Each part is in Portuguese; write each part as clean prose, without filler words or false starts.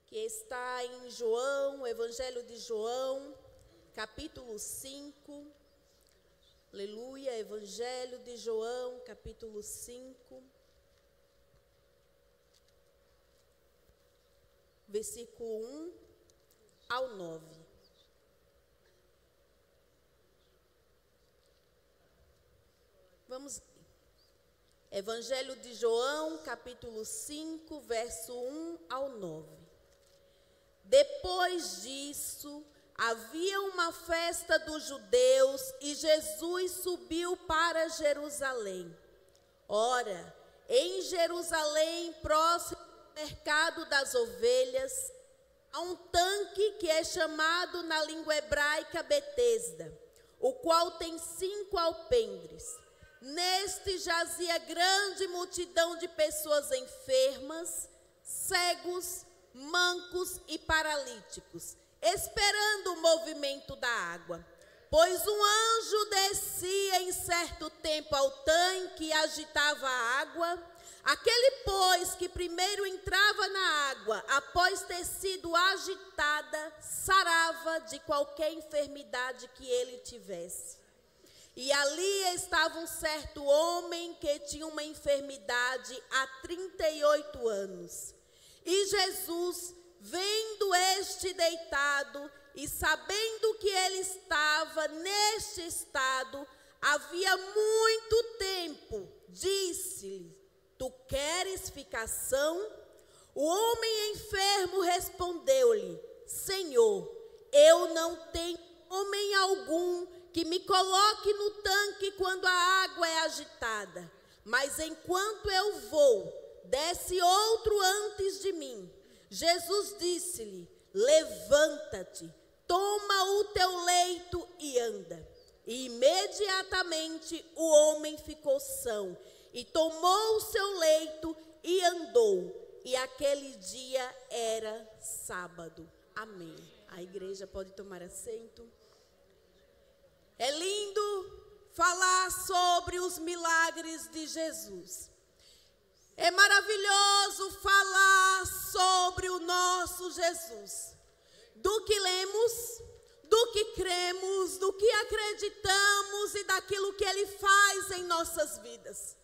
que está em João, Evangelho de João, capítulo 5. Aleluia, Evangelho de João, capítulo 5. Versículo 1 ao 9. Vamos ver. Evangelho de João, capítulo 5, verso 1 ao 9. Depois disso, havia uma festa dos judeus e Jesus subiu para Jerusalém. Ora, em Jerusalém, próximo ao mercado das ovelhas, há um tanque que é chamado na língua hebraica Betesda, o qual tem 5 alpendres. Neste jazia grande multidão de pessoas enfermas, cegos, mancos e paralíticos, esperando o movimento da água. Pois um anjo descia em certo tempo ao tanque e agitava a água. Aquele, pois, que primeiro entrava na água, após ter sido agitada, sarava de qualquer enfermidade que ele tivesse. E ali estava um certo homem que tinha uma enfermidade há 38 anos. E Jesus, vendo este deitado e sabendo que ele estava neste estado, havia muito tempo, disse-lhe: Tu queres ficar são? O homem enfermo respondeu-lhe: Senhor, eu não tenho homem algum que me coloque no tanque quando a água é agitada. Mas enquanto eu vou, desce outro antes de mim. Jesus disse-lhe: Levanta-te, toma o teu leito e anda. E imediatamente o homem ficou são, e tomou o seu leito e andou. E aquele dia era sábado. Amém. A igreja pode tomar assento. É lindo falar sobre os milagres de Jesus. É maravilhoso falar sobre o nosso Jesus. Do que lemos, do que cremos, do que acreditamos e daquilo que Ele faz em nossas vidas.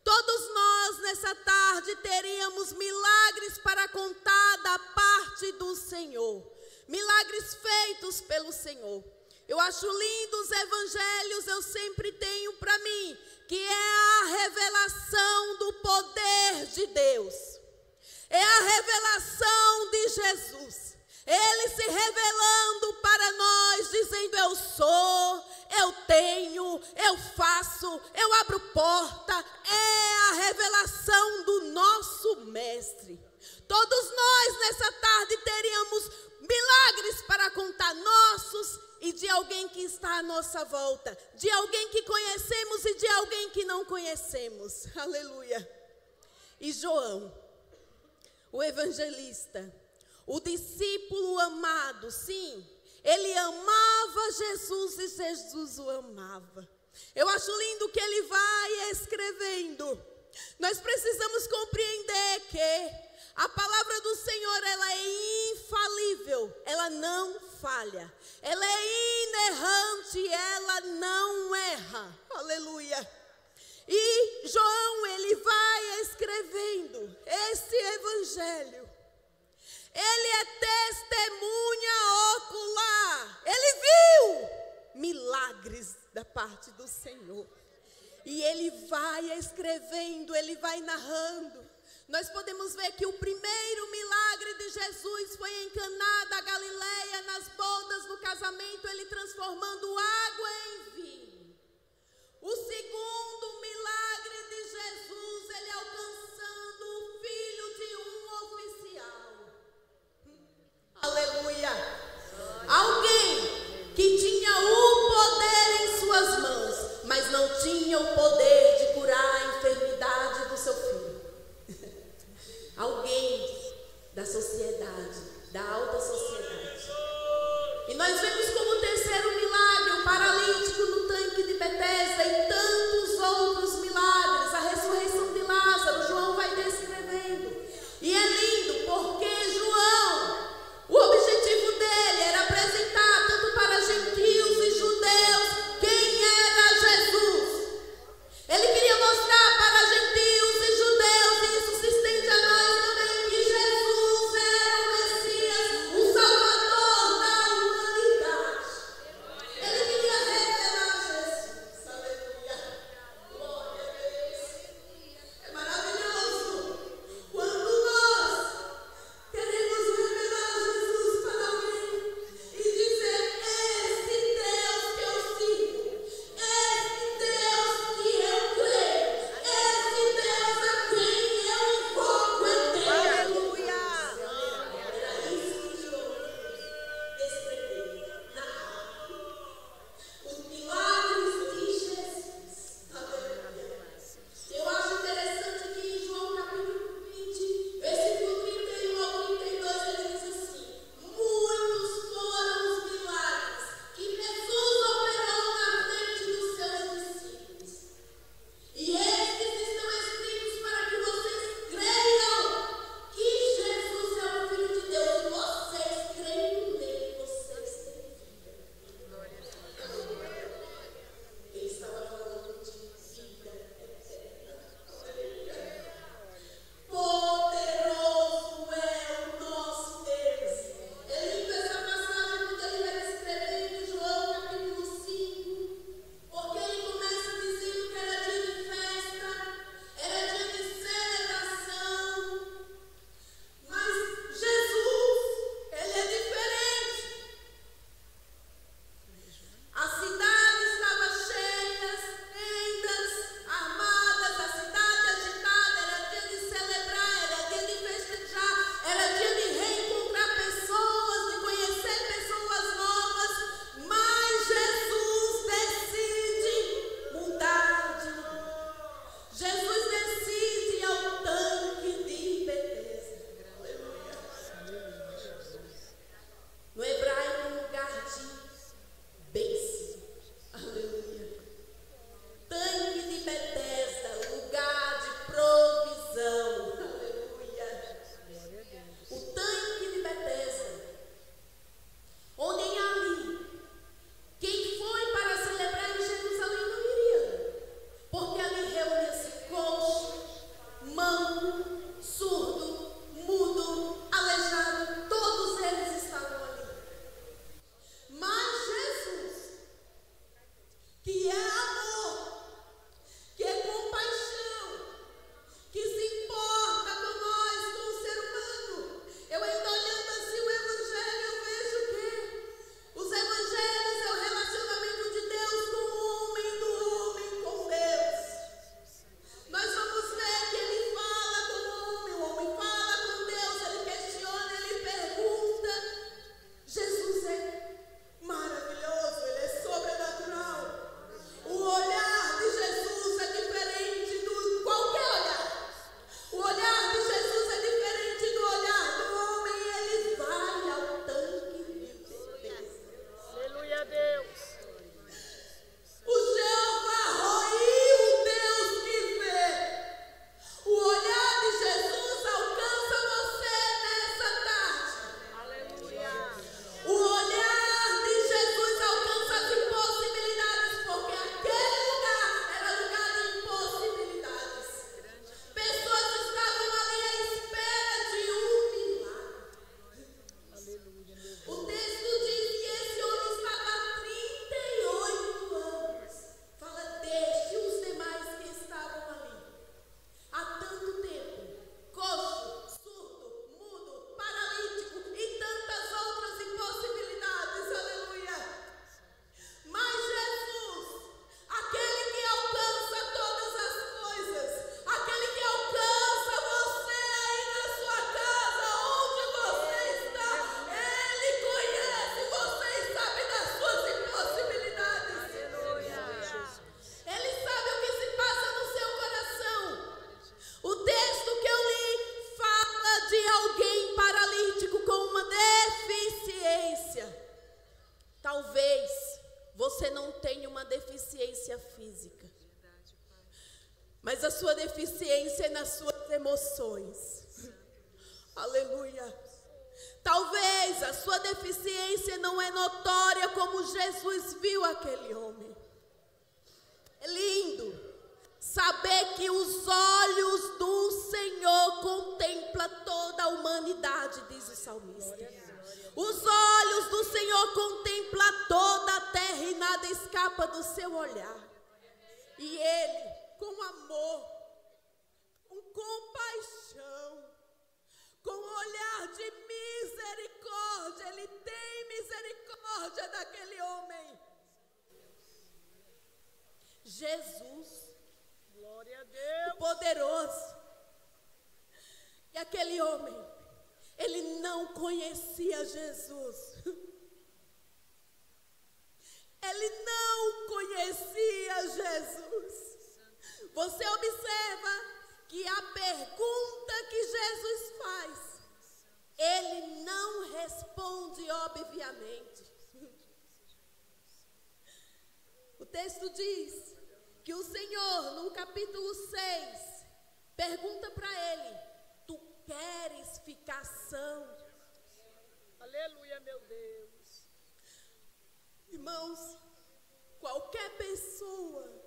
Todos nós nessa tarde teríamos milagres para contar da parte do Senhor. Milagres feitos pelo Senhor. Eu acho lindo os evangelhos, eu sempre tenho para mim, que é a revelação do poder de Deus. É a revelação de Jesus. Ele se revelando para nós, dizendo: eu sou, eu tenho, eu faço, eu abro porta. É a revelação do nosso mestre. Todos nós nessa tarde teríamos milagres para contar, nossos e de alguém que está à nossa volta, de alguém que conhecemos e de alguém que não conhecemos. Aleluia. E João, o evangelista, o discípulo amado, sim, ele amava Jesus e Jesus o amava. Eu acho lindo que ele vai escrevendo. Nós precisamos compreender que a palavra do Senhor, ela é infalível, ela não falha. Ela é inerrante, ela não erra. Aleluia. E João, ele vai escrevendo esse evangelho. Ele é testemunha ocular. Ele viu milagres da parte do Senhor. E ele vai escrevendo, ele vai narrando. Nós podemos ver que o primeiro milagre de Jesus foi em Caná da Galileia, nas bodas do casamento, ele transformando água em vinho. O segundo milagre de Jesus, ele alcançando o filho de um oficial. Aleluia! Alguém que tinha o poder em suas mãos, mas não tinha o poder de curar a enfermidade do seu filho. Alguém da sociedade, da alta sociedade. E nós vemos como terceiro milagre o paralítico no tanque de Betesda e tantos outros milagres, a ressurreição de Lázaro. João vai descrevendo. E é lindo porque João, mas a sua deficiência é nas suas emoções. Aleluia. Talvez a sua deficiência não é notória como Jesus viu aquele homem. É lindo saber que os olhos do Senhor contemplam toda a humanidade, diz o salmista. Os olhos do Senhor contemplam toda a terra e nada escapa do seu olhar. E Ele, com amor, com compaixão, com olhar de misericórdia, Ele tem misericórdia daquele homem. Jesus, glória a Deus, o poderoso. E aquele homem, ele não conhecia Jesus. Ele não conhecia Jesus. Você observa que a pergunta que Jesus faz, ele não responde obviamente. O texto diz que o Senhor, no capítulo 6, pergunta para ele: tu queres ficar são? Aleluia, meu Deus. Irmãos, qualquer pessoa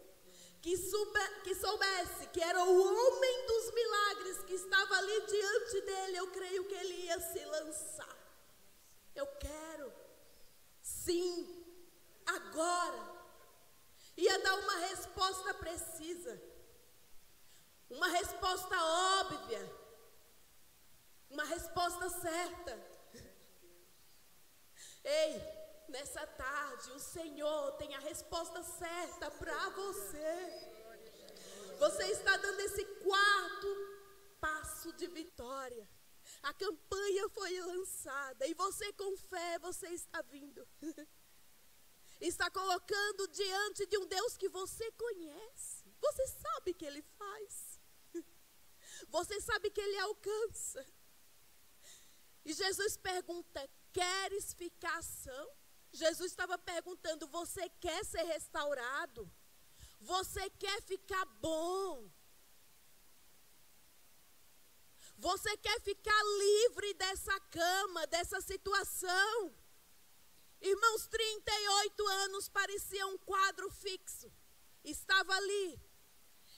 que soubesse que era o homem dos milagres que estava ali diante dele, eu creio que ele ia se lançar. Eu quero, sim, agora. Ia dar uma resposta precisa, uma resposta óbvia, uma resposta certa. Ei, nessa tarde o Senhor tem a resposta certa para você. Você está dando esse quarto passo de vitória. A campanha foi lançada e você com fé, você está vindo. Está colocando diante de um Deus que você conhece. Você sabe que Ele faz. Você sabe que Ele alcança. E Jesus pergunta: queres ficar são? Jesus estava perguntando: você quer ser restaurado? Você quer ficar bom? Você quer ficar livre dessa cama, dessa situação? Irmãos, 38 anos parecia um quadro fixo. Estava ali.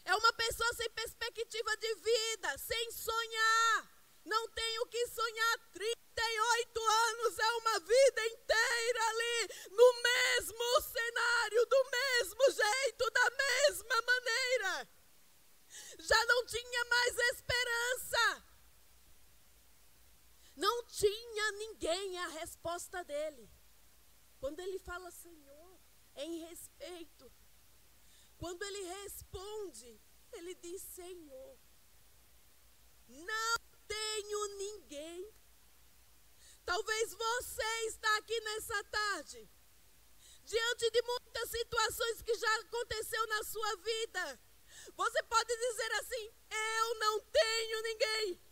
É uma pessoa sem perspectiva de vida, sem sonhar. Não tem o que sonhar. 38 anos é uma vida inteira ali, no mesmo cenário, do mesmo jeito, da mesma maneira. Já não tinha mais esperança. Não tinha ninguém a resposta dele. Quando ele fala Senhor, é em respeito. Quando ele responde, ele diz Senhor. Não tenho ninguém. Talvez você está aqui nessa tarde, diante de muitas situações que já aconteceu na sua vida. Você pode dizer assim: eu não tenho ninguém.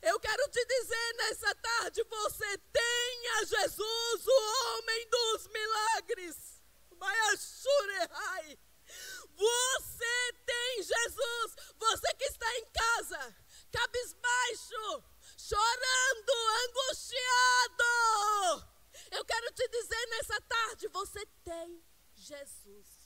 Eu quero te dizer nessa tarde, você tem a Jesus, o homem dos milagres. Você tem Jesus. Você que está em casa, cabisbaixo, chorando, angustiado. Eu quero te dizer nessa tarde, você tem Jesus.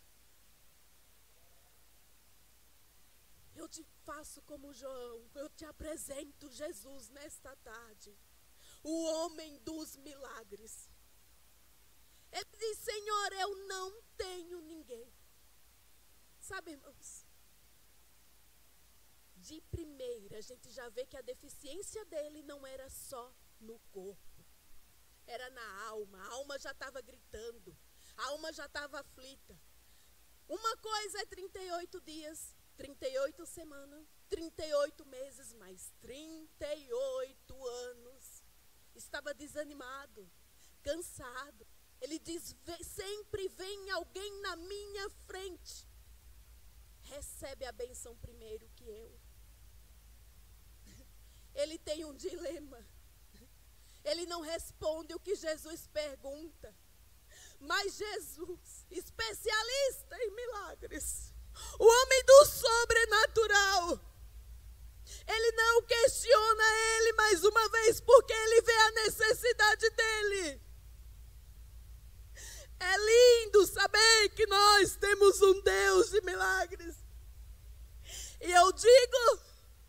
Eu te faço como João, eu te apresento Jesus nesta tarde, o homem dos milagres. Ele diz: Senhor, eu não tenho ninguém. Sabe, irmãos, de primeira a gente já vê que a deficiência dele não era só no corpo, era na alma. A alma já estava gritando, a alma já estava aflita. Uma coisa é 38 dias, 38 semanas, 38 meses, mais 38 anos. Estava desanimado, cansado. Ele diz: sempre vem alguém na minha frente. Recebe a bênção primeiro que eu. Ele tem um dilema. Ele não responde o que Jesus pergunta. Mas Jesus, especialista em milagres, O homem do sobrenatural. Ele não questiona ele mais uma vez, porque ele vê a necessidade dele. É lindo saber que nós temos um Deus de milagres. E eu digo,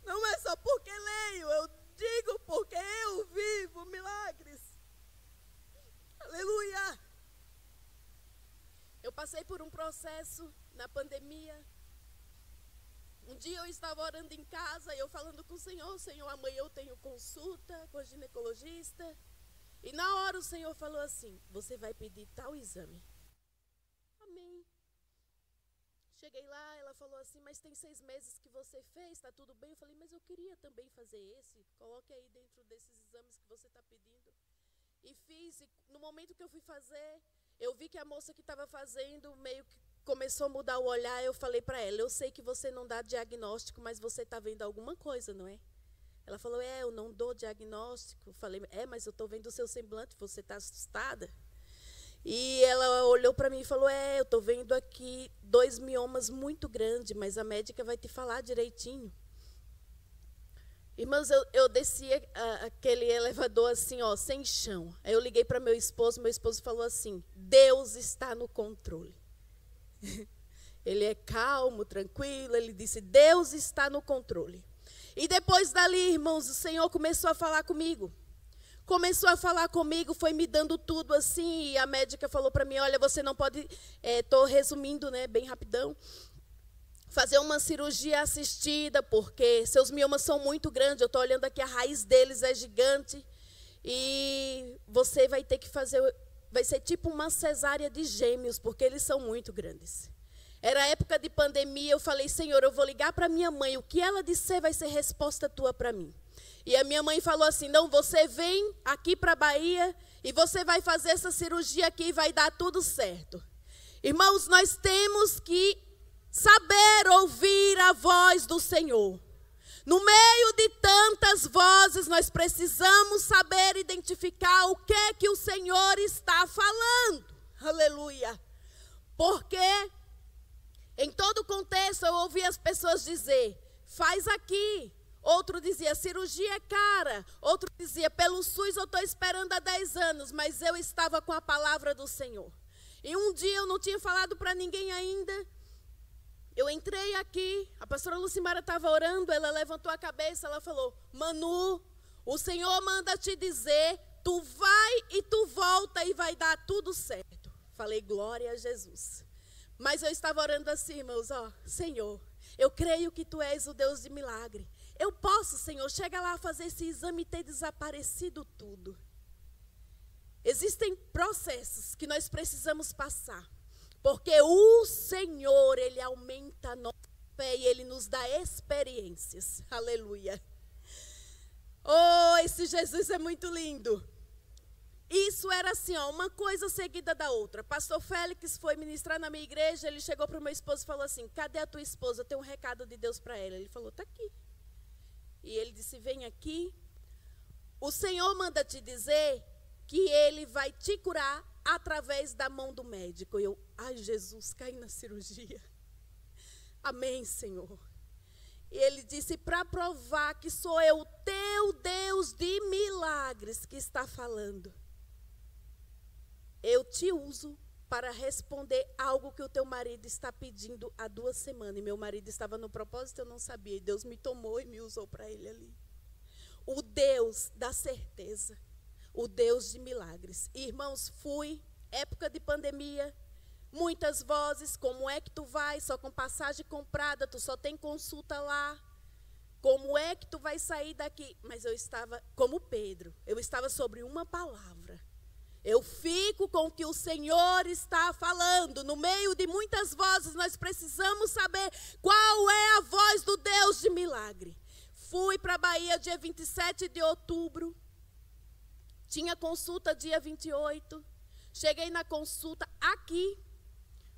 não é só porque leio, eu digo porque eu vivo milagres. Aleluia. Eu passei por um processo na pandemia. Um dia eu estava orando em casa e eu falando com o Senhor, Senhor, amanhã eu tenho consulta com a ginecologista. E na hora o Senhor falou assim, você vai pedir tal exame. Amém. Cheguei lá, ela falou assim, mas tem 6 meses que você fez, está tudo bem? Eu falei, mas eu queria também fazer esse. Coloque aí dentro desses exames que você está pedindo. E fiz, e no momento que eu fui fazer, eu vi que a moça que estava fazendo meio que começou a mudar o olhar. Eu falei para ela, eu sei que você não dá diagnóstico, mas você está vendo alguma coisa, não é? Ela falou, eu não dou diagnóstico. Eu falei, mas eu estou vendo o seu semblante, você está assustada? E ela olhou para mim e falou, eu estou vendo aqui 2 miomas muito grandes, mas a médica vai te falar direitinho. Irmãos, eu desci aquele elevador assim, sem chão. Aí eu liguei para meu esposo falou assim, Deus está no controle. Ele é calmo, tranquilo, ele disse, Deus está no controle. E depois dali, irmãos, o Senhor começou a falar comigo. Foi me dando tudo assim, e a médica falou para mim, olha, você não pode, estou resumindo, né, bem rapidão, fazer uma cirurgia assistida, porque seus miomas são muito grandes, eu estou olhando aqui, a raiz deles é gigante, e você vai ter que fazer, vai ser tipo uma cesárea de gêmeos, porque eles são muito grandes. Era época de pandemia, eu falei, Senhor, eu vou ligar para minha mãe, o que ela disser vai ser resposta tua para mim. E a minha mãe falou assim, não, você vem aqui para a Bahia e você vai fazer essa cirurgia aqui e vai dar tudo certo. Irmãos, nós temos que saber ouvir a voz do Senhor. No meio de tantas vozes, nós precisamos saber identificar o que é que o Senhor está falando. Aleluia. Porque em todo contexto eu ouvi as pessoas dizer, faz aqui. Outro dizia, cirurgia é cara. Outro dizia, pelo SUS eu estou esperando há 10 anos, mas eu estava com a palavra do Senhor. E um dia eu não tinha falado para ninguém ainda. Eu entrei aqui, a pastora Lucimara estava orando, ela levantou a cabeça, ela falou, Manu, o Senhor manda te dizer, tu vai e tu volta e vai dar tudo certo. Falei, glória a Jesus. Mas eu estava orando assim, irmãos, Senhor, eu creio que tu és o Deus de milagre. Eu posso, Senhor, chega lá fazer esse exame e ter desaparecido tudo. Existem processos que nós precisamos passar. Porque o Senhor, Ele aumenta a nossa fé e Ele nos dá experiências. Aleluia. Oh, esse Jesus é muito lindo. Isso era assim, uma coisa seguida da outra. Pastor Félix foi ministrar na minha igreja, ele chegou para o meu esposo e falou assim, cadê a tua esposa? Eu tenho um recado de Deus para ela. Ele falou, está aqui. E ele disse, vem aqui. O Senhor manda te dizer que Ele vai te curar através da mão do médico. Eu, Jesus, caí na cirurgia. Amém, Senhor. E ele disse, para provar que sou eu, o teu Deus de milagres que está falando. Eu te uso para responder algo que o teu marido está pedindo há 2 semanas. E meu marido estava no propósito, eu não sabia. E Deus me tomou e me usou para ele ali. O Deus da certeza. O Deus de milagres. Irmãos, fui, época de pandemia, muitas vozes, como é que tu vai, só com passagem comprada, tu só tem consulta lá. Como é que tu vai sair daqui? Mas eu estava, como Pedro, eu estava sobre uma palavra. Eu fico com o que o Senhor está falando. No meio de muitas vozes, nós precisamos saber qual é a voz do Deus de milagre. Fui para a Bahia dia 27 de outubro. Tinha consulta dia 28. Cheguei na consulta aqui.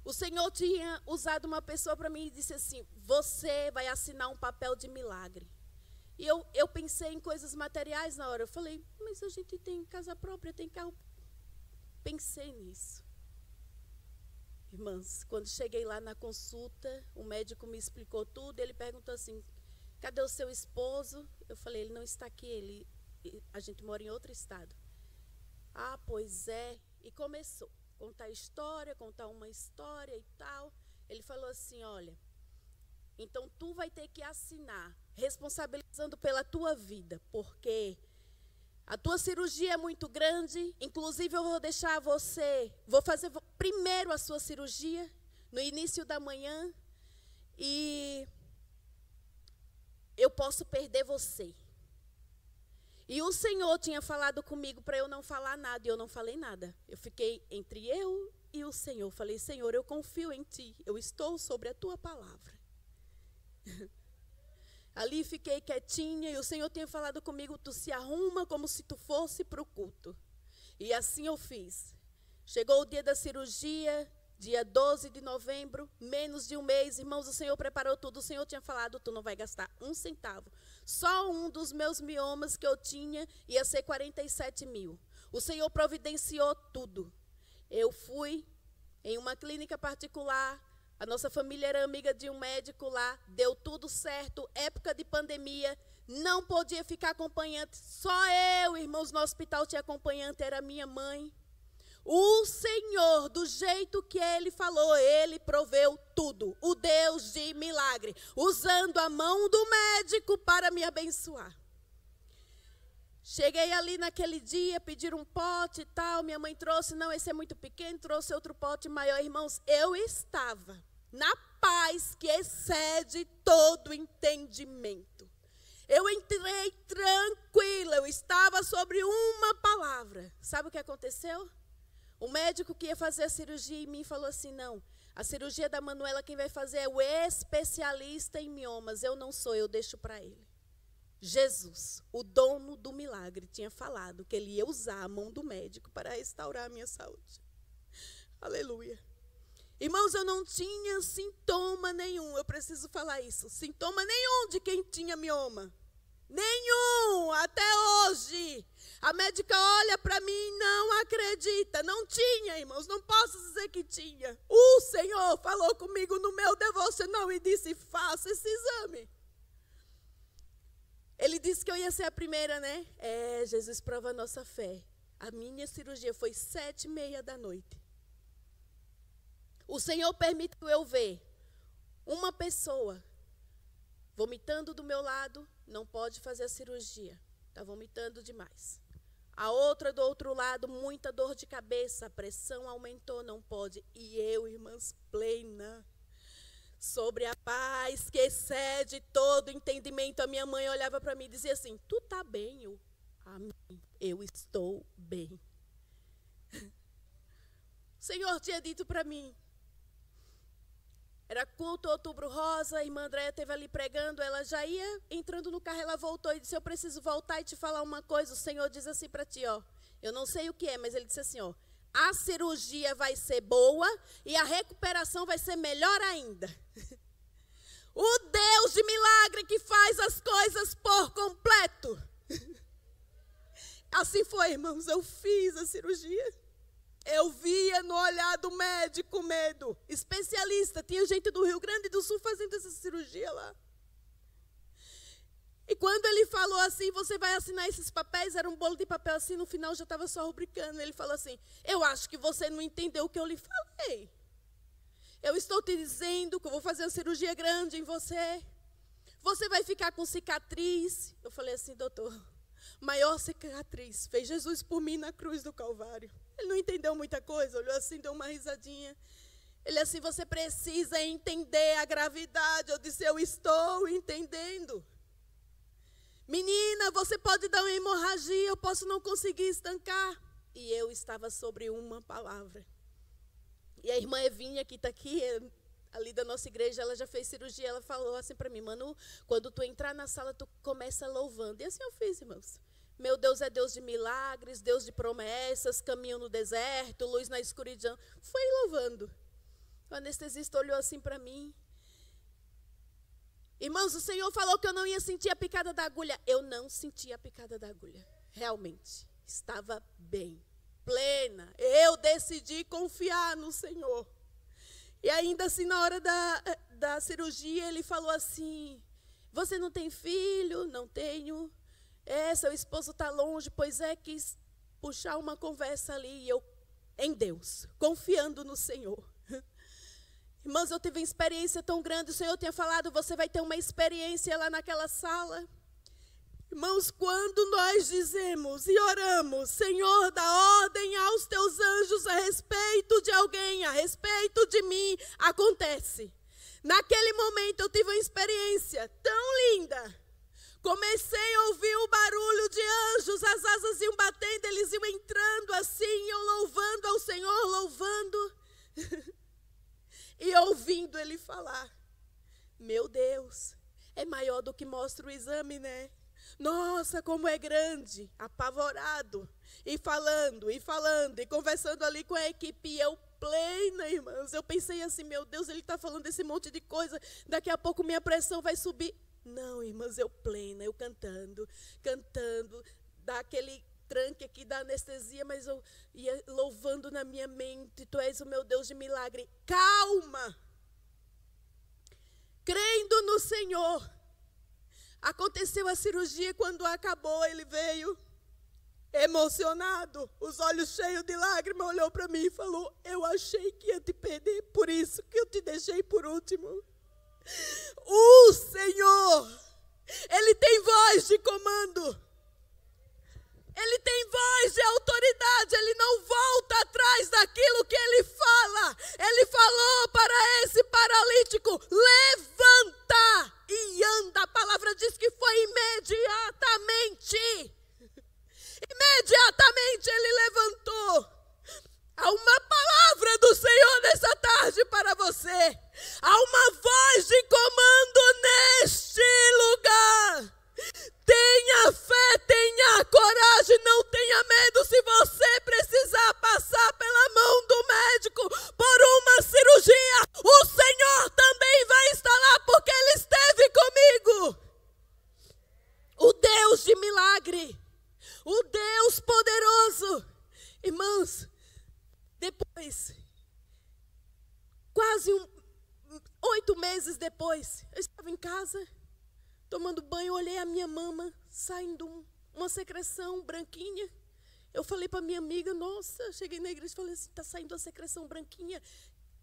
O Senhor tinha usado uma pessoa para mim e disse assim, você vai assinar um papel de milagre. E eu pensei em coisas materiais na hora. Eu falei, mas a gente tem casa própria, tem carro. Pensei nisso. Irmãs, quando cheguei lá na consulta, o médico me explicou tudo. Ele perguntou assim, cadê o seu esposo? Eu falei, ele não está aqui, a gente mora em outro estado. Ah, pois é. E começou a contar uma história e tal. Ele falou assim, olha, então tu vai ter que assinar, responsabilizando pela tua vida, porque a tua cirurgia é muito grande, inclusive eu vou deixar vou fazer primeiro a sua cirurgia, no início da manhã, e eu posso perder você. E o Senhor tinha falado comigo para eu não falar nada, e eu não falei nada. Eu fiquei entre eu e o Senhor. Falei, Senhor, eu confio em Ti, eu estou sobre a Tua palavra. Ali fiquei quietinha, e o Senhor tinha falado comigo, tu se arruma como se tu fosse para o culto. E assim eu fiz. Chegou o dia da cirurgia, dia 12 de novembro, menos de um mês, irmãos, o Senhor preparou tudo. O Senhor tinha falado, tu não vai gastar um centavo. Só um dos meus miomas que eu tinha ia ser 47 mil. O Senhor providenciou tudo. Eu fui em uma clínica particular, a nossa família era amiga de um médico lá, deu tudo certo, época de pandemia, não podia ficar acompanhante, só eu, irmãos, no hospital tinha acompanhante, era minha mãe. O Senhor, do jeito que Ele falou, Ele proveu tudo. O Deus de milagre, usando a mão do médico para me abençoar. Cheguei ali naquele dia, pediram um pote e tal, minha mãe trouxe, não, esse é muito pequeno, trouxe outro pote maior. Irmãos, eu estava na paz que excede todo entendimento. Eu entrei tranquila, eu estava sobre uma palavra. Sabe o que aconteceu? O médico que ia fazer a cirurgia em mim falou assim, não, a cirurgia da Manuela quem vai fazer é o especialista em miomas, eu não sou, eu deixo para ele. Jesus, o dono do milagre, tinha falado que ele ia usar a mão do médico para restaurar a minha saúde. Aleluia. Irmãos, eu não tinha sintoma nenhum, eu preciso falar isso, sintoma nenhum de quem tinha mioma. Nenhum, até hoje. A médica olha para mim e não acredita. Não tinha, irmãos, não posso dizer que tinha. O Senhor falou comigo no meu devocional e disse, faça esse exame. Ele disse que eu ia ser a primeira, né? Jesus prova a nossa fé. A minha cirurgia foi 7h30 da noite. O Senhor permitiu eu ver uma pessoa vomitando do meu lado, não pode fazer a cirurgia, está vomitando demais. A outra do outro lado, muita dor de cabeça, a pressão aumentou, não pode. E eu, irmãs, plena, sobre a paz que excede todo entendimento. A minha mãe olhava para mim e dizia assim, tu está bem? Amém, eu estou bem. O Senhor tinha dito para mim, era culto Outubro Rosa, a irmã Andréia esteve ali pregando, ela já ia entrando no carro, ela voltou e disse, eu preciso voltar e te falar uma coisa. O Senhor diz assim para ti, ó, eu não sei o que é, mas ele disse assim, ó, a cirurgia vai ser boa e a recuperação vai ser melhor ainda. O Deus de milagre que faz as coisas por completo. Assim foi, irmãos, eu fiz a cirurgia. Eu via no olhar do médico medo, especialista, tinha gente do Rio Grande do Sul fazendo essa cirurgia lá. E quando ele falou assim, você vai assinar esses papéis, era um bolo de papel assim, no final já estava só rubricando. Ele falou assim, eu acho que você não entendeu o que eu lhe falei. Eu estou te dizendo que eu vou fazer uma cirurgia grande em você. Você vai ficar com cicatriz. Eu falei assim, doutor, maior cicatriz fez Jesus por mim na cruz do Calvário. Ele não entendeu muita coisa, olhou assim, deu uma risadinha. Ele assim, você precisa entender a gravidade. Eu disse, eu estou entendendo. Menina, você pode dar uma hemorragia, eu posso não conseguir estancar. E eu estava sobre uma palavra. E a irmã Evinha, que está aqui, ali da nossa igreja, ela já fez cirurgia, ela falou assim para mim, Manu, quando tu entrar na sala, tu começa louvando. E assim eu fiz, irmãos. Meu Deus é Deus de milagres, Deus de promessas, caminho no deserto, luz na escuridão. Foi louvando. O anestesista olhou assim para mim. Irmãos, o Senhor falou que eu não ia sentir a picada da agulha. Eu não senti a picada da agulha. Realmente, estava bem, plena. Eu decidi confiar no Senhor. E ainda assim, na hora da cirurgia, ele falou assim, você não tem filho? Não tenho. Seu esposo está longe. Pois é, quis puxar uma conversa ali, e eu, em Deus, confiando no Senhor. Irmãos, eu tive uma experiência tão grande, o Senhor tinha falado, você vai ter uma experiência lá naquela sala. Irmãos, quando nós dizemos e oramos, Senhor, dá ordem aos teus anjos a respeito de alguém, a respeito de mim, acontece. Naquele momento eu tive uma experiência tão linda. Comecei a ouvir o barulho de anjos, as asas iam batendo, eles iam entrando assim, eu louvando ao Senhor, louvando. E ouvindo ele falar, meu Deus, é maior do que mostra o exame, né? Nossa, como é grande, apavorado, e falando, e conversando ali com a equipe, e eu plena, irmãos. Eu pensei assim, meu Deus, ele está falando desse monte de coisa, daqui a pouco minha pressão vai subir. Não, irmãs, eu plena, eu cantando, dá aquele tranque aqui da anestesia, mas eu ia louvando na minha mente, tu és o meu Deus de milagre. Calma! Crendo no Senhor. Aconteceu a cirurgia, quando acabou, ele veio emocionado, os olhos cheios de lágrimas, olhou para mim e falou, eu achei que ia te perder, por isso que eu te deixei por último. O Senhor, Ele tem voz de comando. Ele tem voz de autoridade, ele não volta atrás daquilo que ele fala. Ele falou para esse paralítico, levanta e anda. A palavra diz que foi imediatamente. Imediatamente ele levantou. Há uma palavra do Senhor nessa tarde para você. Há uma voz de comando neste lugar. Tenha fé, tenha coragem, não tenha medo. Se você precisar passar pela mão do médico por uma cirurgia, o Senhor também vai estar lá, porque Ele esteve comigo. O Deus de milagre, o Deus poderoso. Irmãos, depois, quase 8 meses depois, eu estava em casa, tomando banho, olhei a minha mama, saindo uma secreção branquinha. Eu falei para minha amiga, nossa, cheguei na igreja e falei assim, está saindo uma secreção branquinha.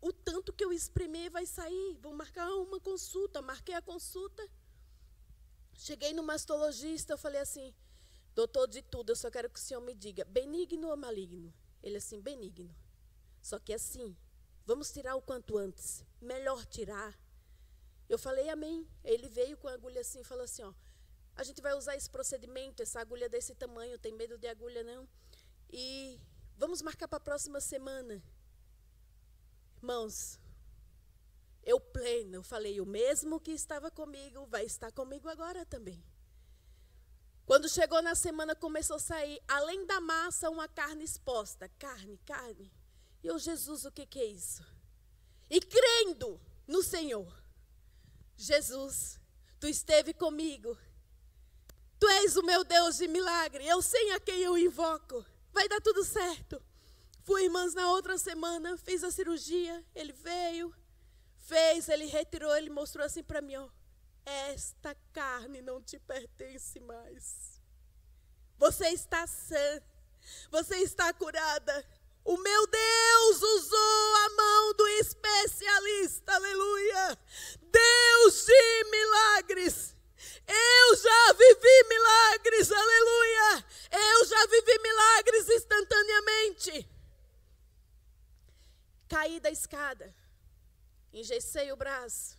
O tanto que eu espremer vai sair, vou marcar uma consulta. Marquei a consulta. Cheguei no mastologista, eu falei assim, doutor de tudo, eu só quero que o senhor me diga, benigno ou maligno? Ele assim, benigno. Só que assim, vamos tirar o quanto antes, melhor tirar. Eu falei amém. Ele veio com a agulha assim e falou assim, ó, a gente vai usar esse procedimento, essa agulha desse tamanho, tem medo de agulha não? E vamos marcar para a próxima semana. Irmãos, eu plena, eu falei, o mesmo que estava comigo vai estar comigo agora também. Quando chegou na semana, começou a sair, além da massa, uma carne exposta. Carne. E eu, Jesus, o que é isso? E crendo no Senhor, Jesus, tu esteve comigo. Tu és o meu Deus de milagre. Eu sei a quem eu invoco. Vai dar tudo certo. Fui, irmãs, na outra semana, fiz a cirurgia. Ele veio, fez, ele retirou, ele mostrou assim para mim, ó. Esta carne não te pertence mais. Você está sã. Você está curada. O meu Deus usou a mão do especialista, aleluia. Deus de milagres. Eu já vivi milagres, aleluia. Eu já vivi milagres instantaneamente. Caí da escada, engessei o braço.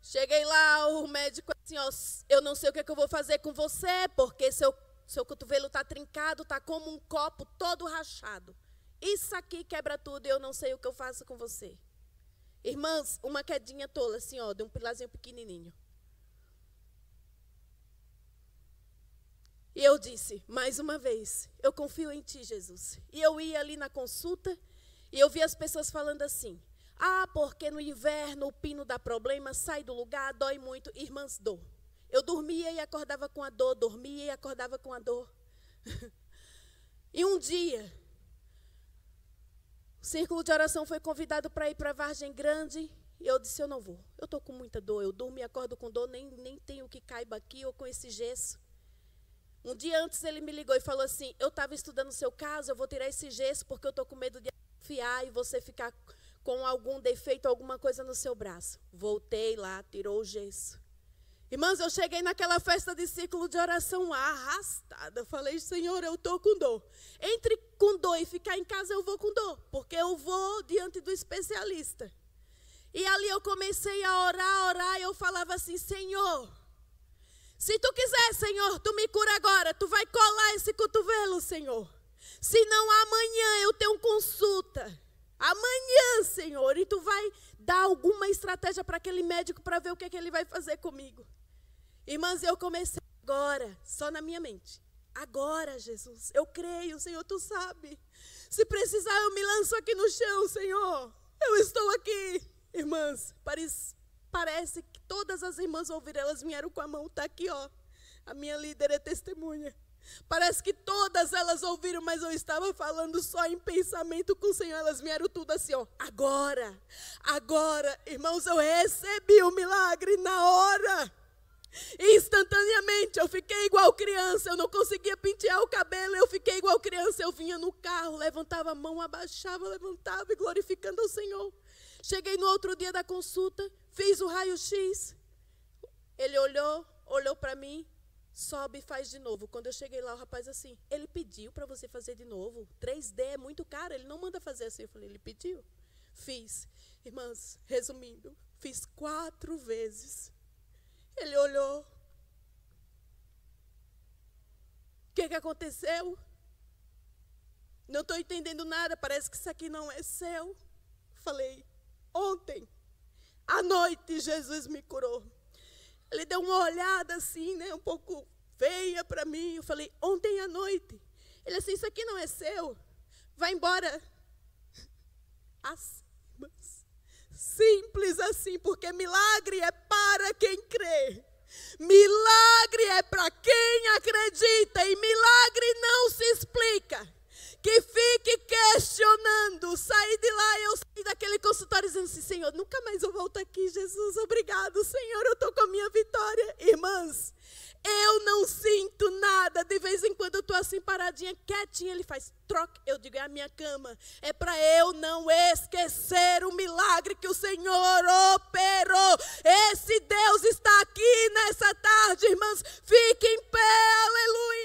Cheguei lá, o médico assim, ó, eu não sei o que eu vou fazer com você, porque seu cotovelo está trincado, está como um copo todo rachado. Isso aqui quebra tudo e eu não sei o que eu faço com você. Irmãs, uma quedinha tola, assim, ó, de um pilarzinho pequenininho. E eu disse, mais uma vez, eu confio em ti, Jesus. E eu ia ali na consulta e eu vi as pessoas falando assim, porque no inverno o pino dá problema, sai do lugar, dói muito. Irmãs, dor. Eu dormia e acordava com a dor, dormia e acordava com a dor. E um dia, O círculo de oração foi convidado para ir para Vargem Grande. E eu disse, eu não vou. Eu estou com muita dor. Eu durmo e acordo com dor. Nem tenho o que caiba aqui ou com esse gesso. Um dia antes ele me ligou e falou assim, eu estava estudando o seu caso, eu vou tirar esse gesso porque eu estou com medo de afiar e você ficar com algum defeito, alguma coisa no seu braço. Voltei lá, tirou o gesso. Irmãs, eu cheguei naquela festa de círculo de oração arrastada. Eu falei, Senhor, eu estou com dor. Entre com dor e ficar em casa, eu vou com dor. Porque eu vou diante do especialista. E ali eu comecei a orar. E eu falava assim, Senhor, se tu quiser, Senhor, tu me cura agora. Tu vai colar esse cotovelo, Senhor. Se não, amanhã eu tenho consulta. Amanhã, Senhor. E tu vai dar alguma estratégia para aquele médico para ver o que ele vai fazer comigo. Irmãs, eu comecei agora, só na minha mente. Agora, Jesus, eu creio, Senhor, tu sabe. Se precisar, eu me lanço aqui no chão, Senhor. Eu estou aqui. Irmãs, parece que todas as irmãs ouviram, elas vieram com a mão, está aqui, ó. A minha líder é testemunha. Parece que todas elas ouviram, mas eu estava falando só em pensamento com o Senhor. Elas vieram tudo assim, ó. Agora, irmãos, eu recebi o milagre na hora. Instantaneamente, eu fiquei igual criança. Eu não conseguia pentear o cabelo, eu fiquei igual criança. Eu vinha no carro, levantava a mão, abaixava, levantava e glorificando ao Senhor. Cheguei no outro dia da consulta, fiz o raio-x. Ele olhou para mim, sobe e faz de novo. Quando eu cheguei lá, o rapaz assim, ele pediu para você fazer de novo. 3D é muito caro, ele não manda fazer assim. Eu falei, ele pediu? Fiz. Irmãs, resumindo, fiz 4 vezes. Ele olhou. O que aconteceu? Não estou entendendo nada, parece que isso aqui não é seu. Falei, ontem, à noite, Jesus me curou. Ele deu uma olhada assim, né, um pouco feia para mim. Eu falei, ontem à noite. Ele assim, isso aqui não é seu. Vai embora. Assim, irmãs. Simples assim, porque milagre é para quem crê. Milagre é para quem acredita. E milagre não se explica. Que fique questionando. Saí de lá, eu saí daquele consultório dizendo assim, Senhor, nunca mais eu volto aqui, Jesus, obrigado, Senhor, eu estou com a minha vitória. Irmãs, eu não sinto nada, de vez em quando eu estou assim paradinha, quietinha, ele faz troca, eu digo, é a minha cama. É para eu não esquecer o milagre que o Senhor operou. Esse Deus está aqui nessa tarde, irmãs, fique em pé, aleluia.